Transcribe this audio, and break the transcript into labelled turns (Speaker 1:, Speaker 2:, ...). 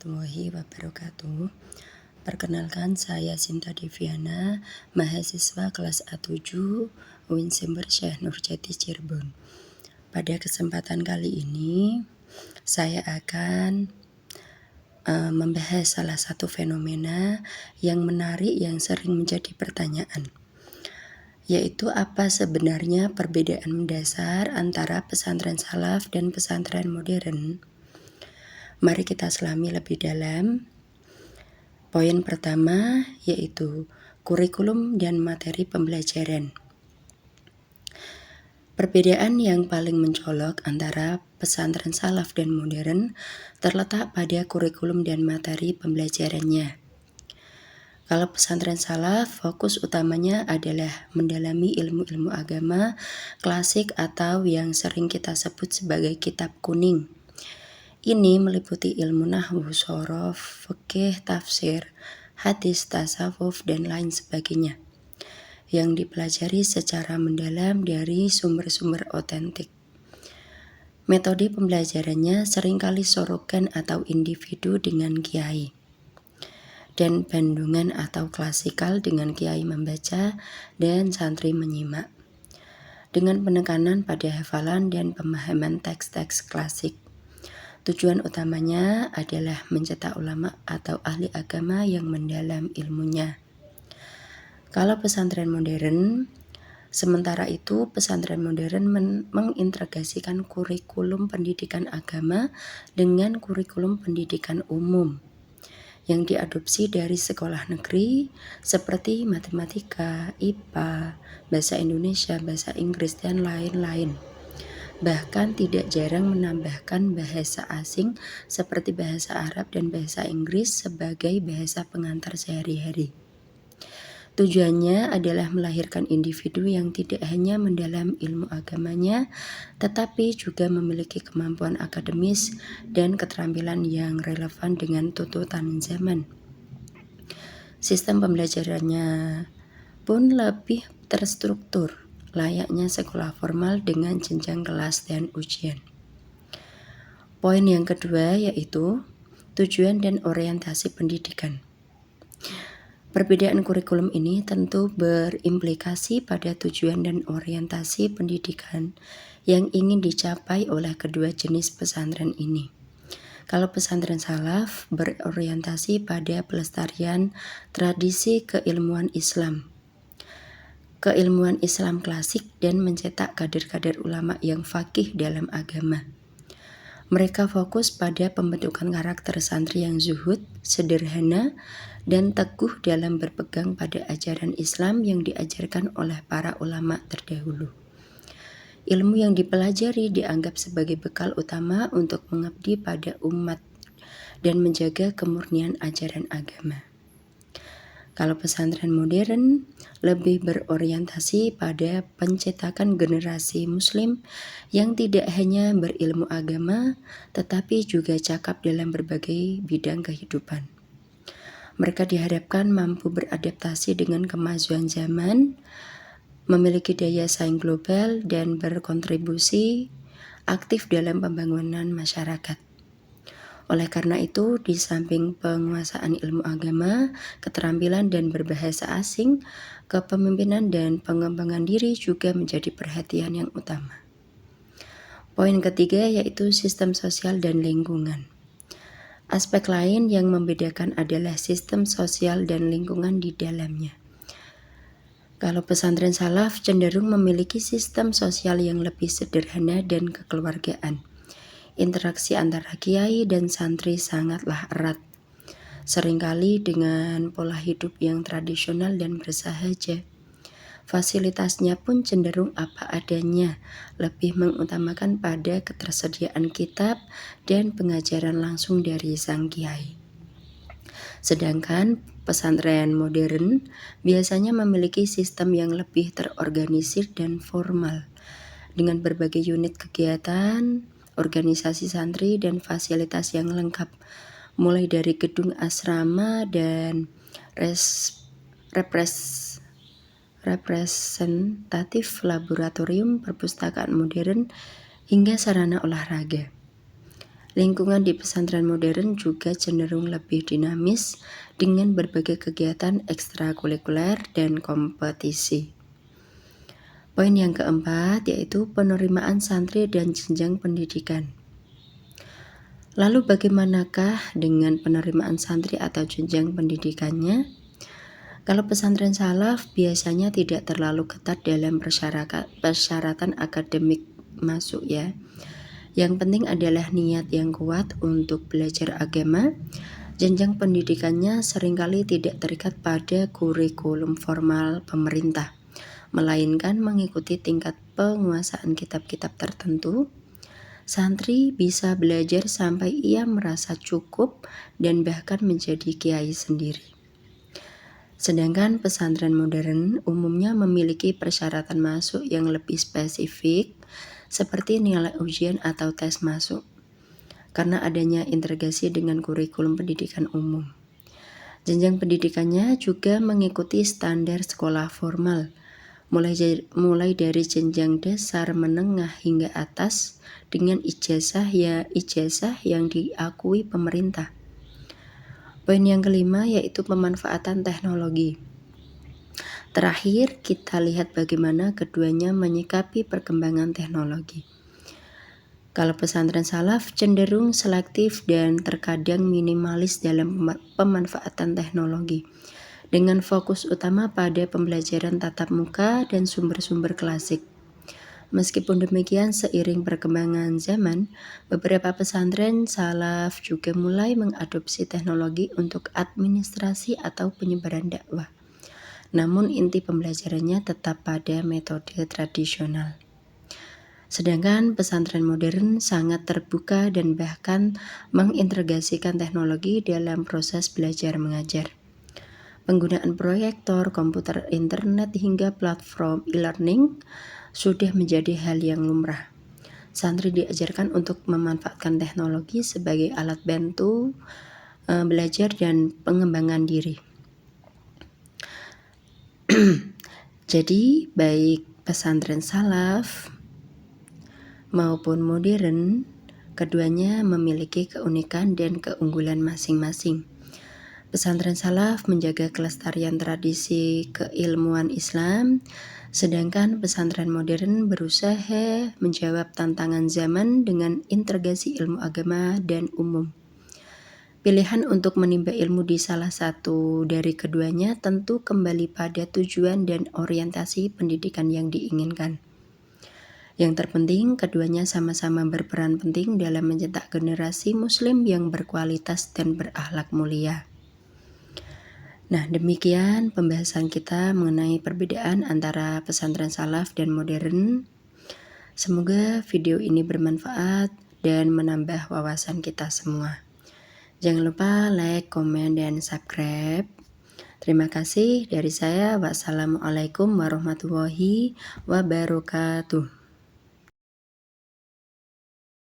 Speaker 1: warahmatullahi wabarakatuh. Perkenalkan, saya Sinta Deviana, mahasiswa kelas A7 UIN Sumber Syekh Nurjati Cirebon. Pada kesempatan kali ini, saya akan membahas salah satu fenomena yang menarik yang sering menjadi pertanyaan, yaitu apa sebenarnya perbedaan mendasar antara pesantren salaf dan pesantren modern. Mari kita selami lebih dalam. Poin pertama yaitu kurikulum dan materi pembelajaran. Perbedaan yang paling mencolok antara pesantren salaf dan modern terletak pada kurikulum dan materi pembelajarannya. Kalau pesantren salaf, fokus utamanya adalah mendalami ilmu-ilmu agama klasik atau yang sering kita sebut sebagai kitab kuning. Ini meliputi ilmu nahwu, shorof, fikih, tafsir, hadis, tasawuf, dan lain sebagainya, yang dipelajari secara mendalam dari sumber-sumber otentik. Metode pembelajarannya seringkali sorogan atau individu dengan kiai, dan bandungan atau klasikal dengan kiai membaca dan santri menyimak, dengan penekanan pada hafalan dan pemahaman teks-teks klasik. Tujuan utamanya adalah mencetak ulama atau ahli agama yang mendalam ilmunya. Kalau pesantren modern, sementara itu pesantren modern mengintegrasikan kurikulum pendidikan agama dengan kurikulum pendidikan umum yang diadopsi dari sekolah negeri seperti matematika, IPA, bahasa Indonesia, bahasa Inggris, dan lain-lain. Bahkan tidak jarang menambahkan bahasa asing seperti bahasa Arab dan bahasa Inggris sebagai bahasa pengantar sehari-hari. Tujuannya adalah melahirkan individu yang tidak hanya mendalam ilmu agamanya, tetapi juga memiliki kemampuan akademis dan keterampilan yang relevan dengan tuntutan zaman. Sistem pembelajarannya pun lebih terstruktur, layaknya sekolah formal dengan jenjang kelas dan ujian. Poin yang kedua yaitu tujuan dan orientasi pendidikan. Perbedaan kurikulum ini tentu berimplikasi pada tujuan dan orientasi pendidikan yang ingin dicapai oleh kedua jenis pesantren ini. Kalau pesantren salaf berorientasi pada pelestarian tradisi keilmuan Islam klasik dan mencetak kader-kader ulama yang faqih dalam agama. Mereka fokus pada pembentukan karakter santri yang zuhud, sederhana, dan teguh dalam berpegang pada ajaran Islam yang diajarkan oleh para ulama terdahulu. Ilmu yang dipelajari dianggap sebagai bekal utama untuk mengabdi pada umat dan menjaga kemurnian ajaran agama. Kalau pesantren modern lebih berorientasi pada pencetakan generasi muslim yang tidak hanya berilmu agama, tetapi juga cakap dalam berbagai bidang kehidupan. Mereka diharapkan mampu beradaptasi dengan kemajuan zaman, memiliki daya saing global, dan berkontribusi aktif dalam pembangunan masyarakat. Oleh karena itu, di samping penguasaan ilmu agama, keterampilan dan berbahasa asing, kepemimpinan dan pengembangan diri juga menjadi perhatian yang utama. Poin ketiga yaitu sistem sosial dan lingkungan. Aspek lain yang membedakan adalah sistem sosial dan lingkungan di dalamnya. Kalau pesantren salaf cenderung memiliki sistem sosial yang lebih sederhana dan kekeluargaan. Interaksi antara kiai dan santri sangatlah erat, seringkali dengan pola hidup yang tradisional dan bersahaja. Fasilitasnya pun cenderung apa adanya, lebih mengutamakan pada ketersediaan kitab dan pengajaran langsung dari sang kiai. Sedangkan pesantren modern biasanya memiliki sistem yang lebih terorganisir dan formal, dengan berbagai unit kegiatan, organisasi santri, dan fasilitas yang lengkap, mulai dari gedung asrama dan representatif laboratorium perpustakaan modern hingga sarana olahraga. Lingkungan di pesantren modern juga cenderung lebih dinamis dengan berbagai kegiatan ekstrakurikuler dan kompetisi. Poin yang keempat yaitu penerimaan santri dan jenjang pendidikan. Lalu bagaimanakah dengan penerimaan santri atau jenjang pendidikannya? Kalau pesantren salaf biasanya tidak terlalu ketat dalam persyaratan akademik masuk ya. Yang penting adalah niat yang kuat untuk belajar agama. Jenjang pendidikannya seringkali tidak terikat pada kurikulum formal pemerintah, melainkan mengikuti tingkat penguasaan kitab-kitab tertentu. Santri bisa belajar sampai ia merasa cukup dan bahkan menjadi kiai sendiri. Sedangkan pesantren modern umumnya memiliki persyaratan masuk yang lebih spesifik seperti nilai ujian atau tes masuk, karena adanya integrasi dengan kurikulum pendidikan umum. Jenjang pendidikannya juga mengikuti standar sekolah formal, mulai dari jenjang dasar, menengah hingga atas dengan ijazah yang diakui pemerintah. Poin yang kelima yaitu pemanfaatan teknologi. Terakhir, kita lihat bagaimana keduanya menyikapi perkembangan teknologi. Kalau pesantren salaf cenderung selektif dan terkadang minimalis dalam pemanfaatan teknologi, dengan fokus utama pada pembelajaran tatap muka dan sumber-sumber klasik. Meskipun demikian, seiring perkembangan zaman, beberapa pesantren salaf juga mulai mengadopsi teknologi untuk administrasi atau penyebaran dakwah. Namun inti pembelajarannya tetap pada metode tradisional. Sedangkan pesantren modern sangat terbuka dan bahkan mengintegrasikan teknologi dalam proses belajar mengajar. Penggunaan proyektor, komputer internet hingga platform e-learning sudah menjadi hal yang lumrah. Santri diajarkan untuk memanfaatkan teknologi sebagai alat bantu belajar dan pengembangan diri. Jadi baik pesantren salaf maupun modern, keduanya memiliki keunikan dan keunggulan masing-masing. Pesantren salaf menjaga kelestarian tradisi keilmuan Islam, sedangkan pesantren modern berusaha menjawab tantangan zaman dengan integrasi ilmu agama dan umum. Pilihan untuk menimba ilmu di salah satu dari keduanya tentu kembali pada tujuan dan orientasi pendidikan yang diinginkan. Yang terpenting, keduanya sama-sama berperan penting dalam mencetak generasi Muslim yang berkualitas dan berakhlak mulia. Nah, demikian pembahasan kita mengenai perbedaan antara pesantren salaf dan modern. Semoga video ini bermanfaat dan menambah wawasan kita semua. Jangan lupa like, komen, dan subscribe. Terima kasih dari saya. Wassalamualaikum warahmatullahi wabarakatuh.